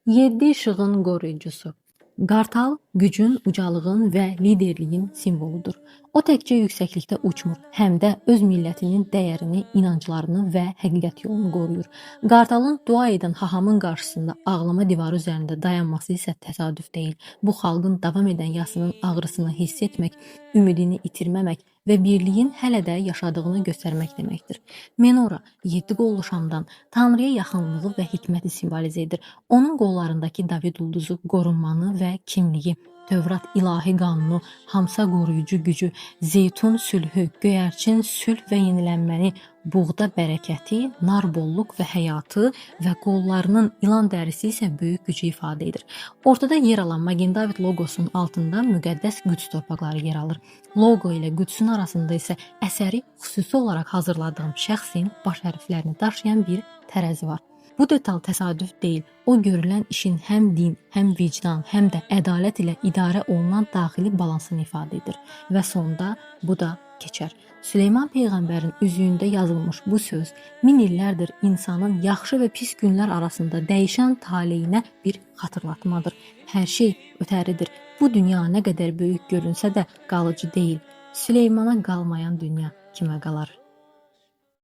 7 işığın qoruyucusu. Qartal gücün, ucalığın və liderliyin simvoludur. O təkcə yüksəklikdə uçmur, həm də öz millətinin dəyərini, inanclarını və həqiqət yolunu qoruyur. Qartalın dua edən hahamın qarşısında ağlama divarı üzərində dayanması isə təsadüf deyil. Bu xalqın davam edən yasının ağrısını hiss etmək, ümidini itirməmək və birliyin hələ də yaşadığını göstərmək deməkdir. Menora 7 qollu şamdan Tanrıya yaxınlığı və hikməti simvolizə edir. Onun qollarındakı David ulduzu qorunmanı və kimliyi, Tövrat ilahi qanunu, Hamsa qoruyucu gücü, Zeytun sülhü, göyərçin sülh və yenilənməni, buğda bərəkəti, nar bolluq və həyatı və qollarının ilan dərisi isə böyük gücü ifadə edir. Ortada yer alan Magen David loqosunun altında müqəddəs Qüds torpaqları yer alır. Loqo ilə Qüdsün arasında isə əsəri xüsusi olaraq hazırladığım şəxsin baş hərflərini daşıyan bir tərəzi var. Bu detal təsadüf deyil. O görülən işin həm din, həm vicdan, həm də ədalət ilə idarə olunan daxili balansını ifadə edir. Və sonda bu da keçər. Süleyman Peyğəmbərin üzüyündə yazılmış bu söz min illərdir insanın yaxşı və pis günlər arasında dəyişən taleyinə bir xatırlatmadır. Hər şey ötəridir. Bu dünya nə qədər böyük görünsə də qalıcı deyil. Süleymana qalmayan dünya kimə qalar?